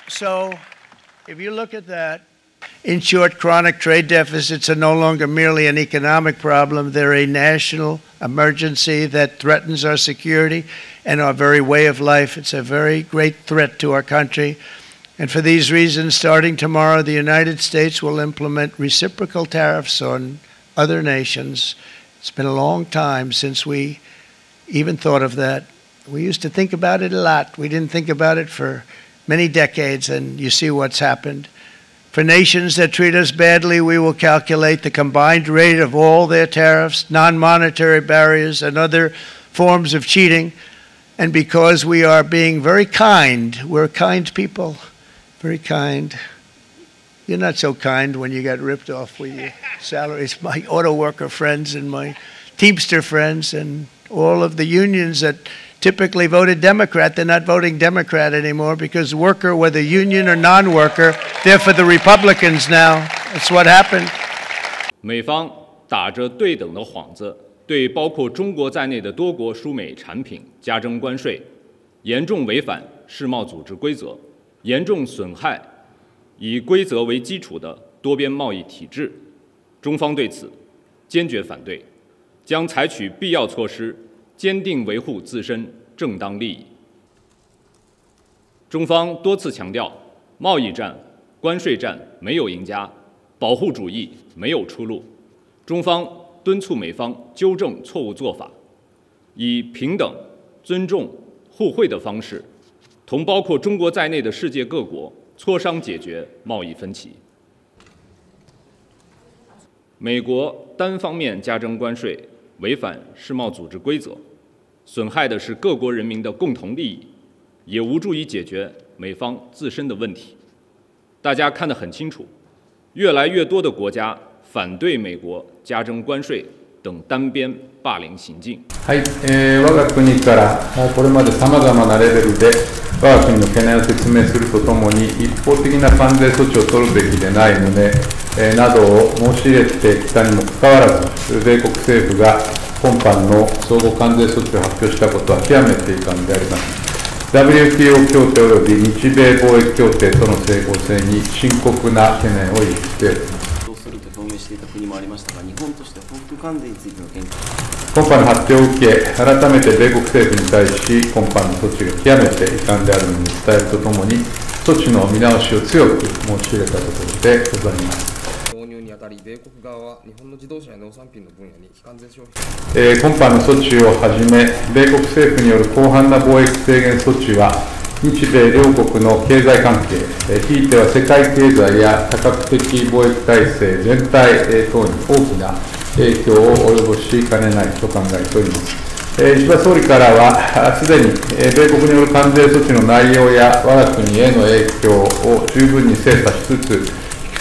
So, if you look at that, in short, chronic trade deficits are no longer merely an economic problem. They're a national emergency that threatens our security and our very way of life. It's a very great threat to our country. And for these reasons, starting tomorrow, the United States will implement reciprocal tariffs on other nations. It's been a long time since we even thought of that. We used to think about it a lot. We didn't think about it for many decades, and you see what's happened. For nations that treat us badly, we will calculate the combined rate of all their tariffs, non-monetary barriers, and other forms of cheating. And because we are being very kind, we're kind people, very kind. You're not so kind when you got ripped off with your salaries. My auto worker friends and my Teamster friends and all of the unions that typically voted Democrat, they're not voting Democrat anymore because worker, whether union or non-worker, they're for the Republicans now. That's what happened. 美方打着对等的幌子，对包括中国在内的多国输美产品加征关税，严重违反世贸组织规则，严重损害以规则为基础的多边贸易体制。中方对此坚决反对，将采取必要措施，坚定维护自身正当利益。中方多次强调，贸易战、关税战没有赢家，保护主义没有出路。中方敦促美方纠正错误做法，以平等、尊重、互惠的方式，同包括中国在内的世界各国磋商解决贸易分歧。美国单方面加征关税，违反世贸组织规则，损害的是各国人民的共同利益，也无助于解决美方自身的问题。大家看得很清楚，越来越多的国家反对美国加征关税等单边霸凌行径。はい、我が国からこれまでさまざまなレベルで我が国の懸念を説明するとともに、一方的な関税措置を取るべきでない旨などを申し入れてきたにもかかわらず、米国政府が今般の相互関税措置を発表したことは極めて遺憾であります。WTO 協定及び日米貿易協定との整合性に深刻な懸念を有しております。そうすると表明していた国もありましたが、日本としては報復関税についての見解。今般の発表を受け、改めて米国政府に対し、今般の措置が極めて遺憾であるのに伝えるとともに、措置の見直しを強く申し入れたところでございます。導入にあたり、米国側は日本の自動車や農産品の分野に非関税消費。今般の措置をはじめ、米国政府による広範な貿易制限措置は、日米両国の経済関係、ひいては世界経済や多角的貿易体制全体等に大きな影響を及ぼしかねないと考えております。石破総理からは、すでに米国による関税措置の内容や我が国への影響を十分に精査しつつ、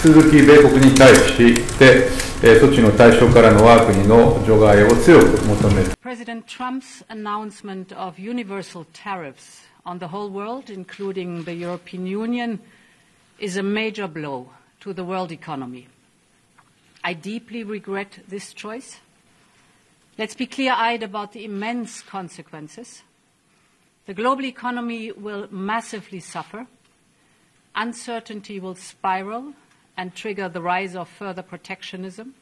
引き続き米国に対して措置の対象からの我が国の除外を強く求める。President Trump's announcement of universal tariffs on the whole world, including the European Union, is a major blow to the world economy. I deeply regret this choice. Let's be clear-eyed about the immense consequences. The global economy will massively suffer. Uncertainty will spiral and trigger the rise of further protectionism.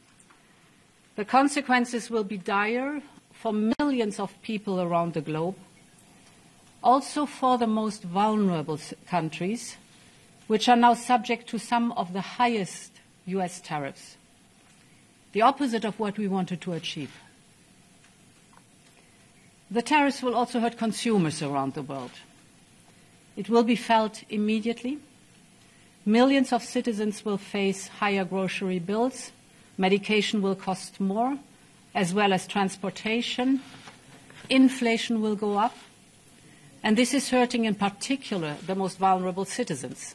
The consequences will be dire for millions of people around the globe, also for the most vulnerable countries, which are now subject to some of the highest US tariffs, the opposite of what we wanted to achieve. The tariffs will also hurt consumers around the world. It will be felt immediately. Millions of citizens will face higher grocery bills. Medication will cost more, as well as transportation. Inflation will go up. And this is hurting in particular the most vulnerable citizens.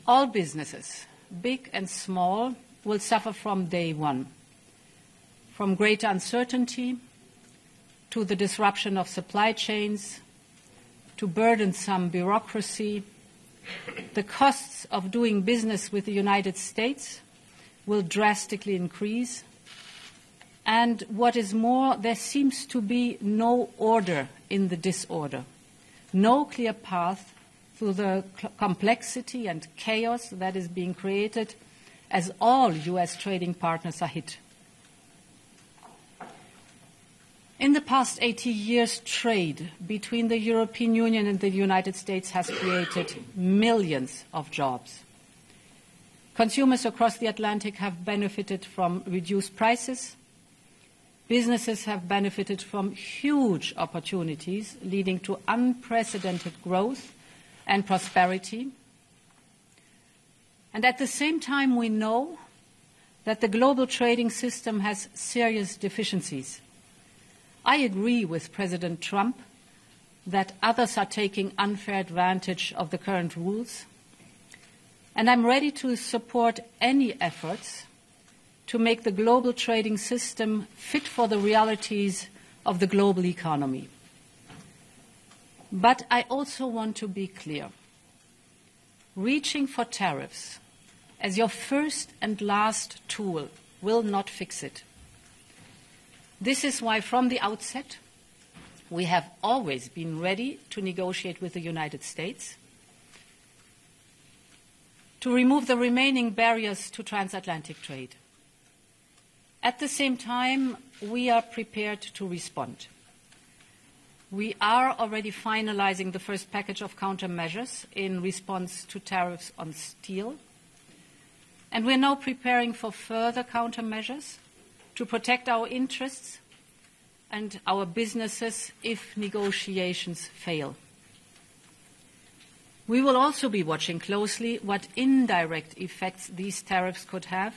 All businesses, big and small, will suffer from day one, from greater uncertainty to the disruption of supply chains, to burdensome bureaucracy. The costs of doing business with the United States will drastically increase. And what is more, there seems to be no order in the disorder, no clear path through the complexity and chaos that is being created as all U.S. trading partners are hit. In the past 80 years, trade between the European Union and the United States has created millions of jobs. Consumers across the Atlantic have benefited from reduced prices. Businesses have benefited from huge opportunities, leading to unprecedented growth and prosperity. And at the same time, we know that the global trading system has serious deficiencies. I agree with President Trump that others are taking unfair advantage of the current rules, and I'm ready to support any efforts to make the global trading system fit for the realities of the global economy. But I also want to be clear. Reaching for tariffs as your first and last tool will not fix it. This is why from the outset we have always been ready to negotiate with the United States to remove the remaining barriers to transatlantic trade. At the same time, we are prepared to respond. We are already finalizing the first package of countermeasures in response to tariffs on steel, and we are now preparing for further countermeasures to protect our interests and our businesses if negotiations fail. We will also be watching closely what indirect effects these tariffs could have,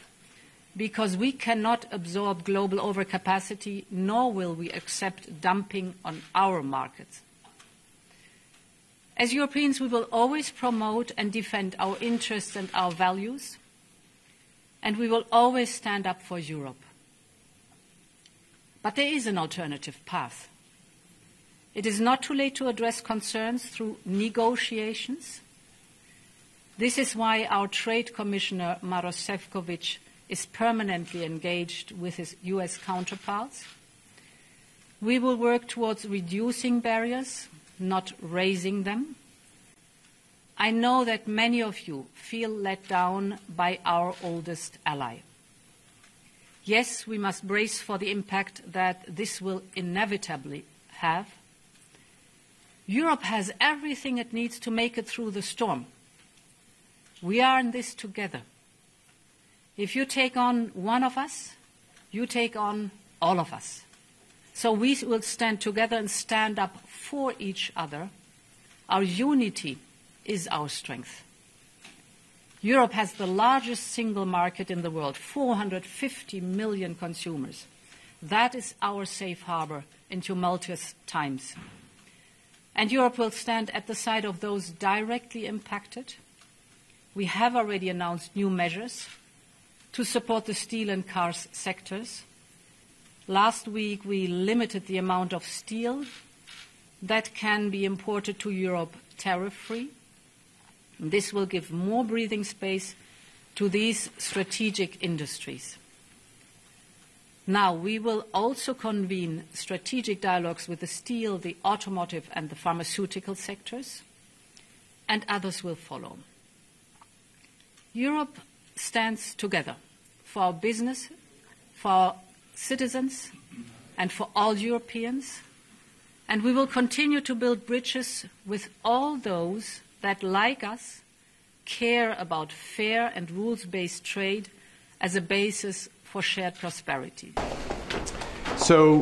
because we cannot absorb global overcapacity, nor will we accept dumping on our markets. As Europeans, we will always promote and defend our interests and our values, and we will always stand up for Europe. But there is an alternative path. It is not too late to address concerns through negotiations. This is why our Trade Commissioner, Maroš Šefčovič, is permanently engaged with his U.S. counterparts. We will work towards reducing barriers, not raising them. I know that many of you feel let down by our oldest ally. Yes, we must brace for the impact that this will inevitably have. Europe has everything it needs to make it through the storm. We are in this together. If you take on one of us, you take on all of us. So we will stand together and stand up for each other. Our unity is our strength. Europe has the largest single market in the world, 450 million consumers. That is our safe harbor in tumultuous times. And Europe will stand at the side of those directly impacted. We have already announced new measures to support the steel and cars sectors. Last week, we limited the amount of steel that can be imported to Europe tariff-free. This will give more breathing space to these strategic industries. Now, we will also convene strategic dialogues with the steel, the automotive, and the pharmaceutical sectors, and others will follow. Europe stands together for our business, for our citizens, and for all Europeans, and we will continue to build bridges with all those that, like us, care about fair and rules-based trade as a basis for shared prosperity. So,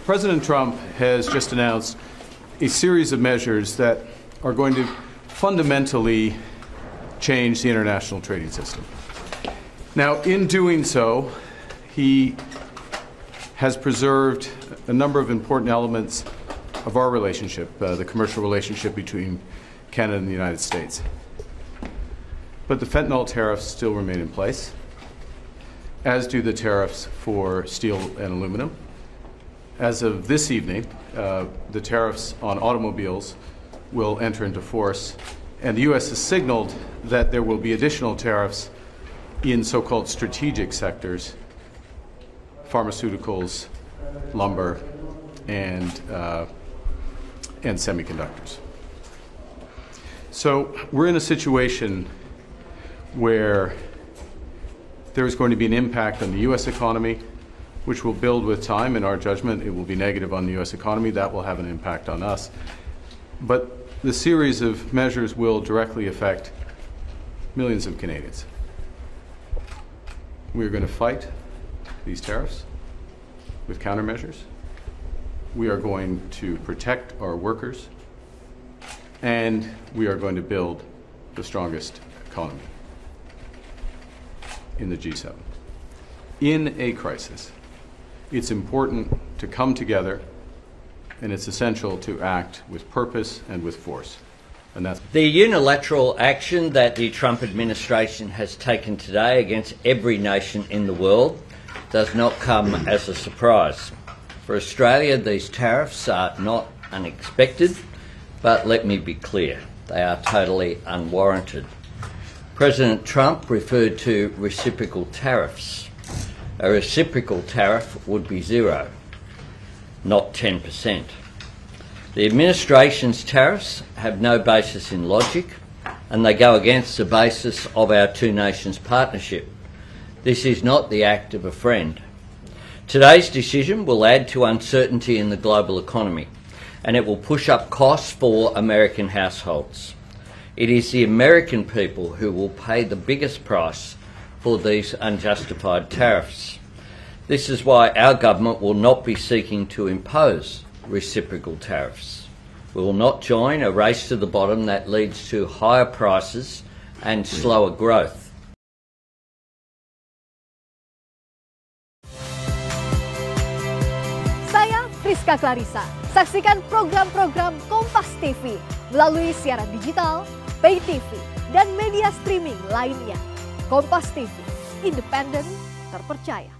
President Trump has just announced a series of measures that are going to fundamentally change the international trading system. Now, in doing so, he has preserved a number of important elements of our relationship, the commercial relationship between Canada and the United States. But the fentanyl tariffs still remain in place, as do the tariffs for steel and aluminum. As of this evening, the tariffs on automobiles will enter into force, and the U.S. has signaled that there will be additional tariffs in so-called strategic sectors pharmaceuticals, lumber, and semiconductors. So we're in a situation where there is going to be an impact on the U.S. economy, which will build with time. In our judgment, it will be negative on the U.S. economy. That will have an impact on us. But the series of measures will directly affect millions of Canadians. We are going to fight these tariffs with countermeasures. We are going to protect our workers, and we are going to build the strongest economy in the G7. In a crisis, it's important to come together, and it's essential to act with purpose and with force. And that's the unilateral action that the Trump administration has taken today against every nation in the world does not come as a surprise. For Australia, these tariffs are not unexpected, but let me be clear, they are totally unwarranted. President Trump referred to reciprocal tariffs. A reciprocal tariff would be 0, not 10%. The administration's tariffs have no basis in logic, and they go against the basis of our two nations partnership. This is not the act of a friend. Today's decision will add to uncertainty in the global economy, and it will push up costs for American households. It is the American people who will pay the biggest price for these unjustified tariffs. This is why our government will not be seeking to impose reciprocal tariffs. We will not join a race to the bottom that leads to higher prices and slower growth. Saya Priska Clarissa. Saksikan program-program Kompas TV melalui siaran digital, pay TV, dan media streaming lainnya. Kompas TV, independen, terpercaya.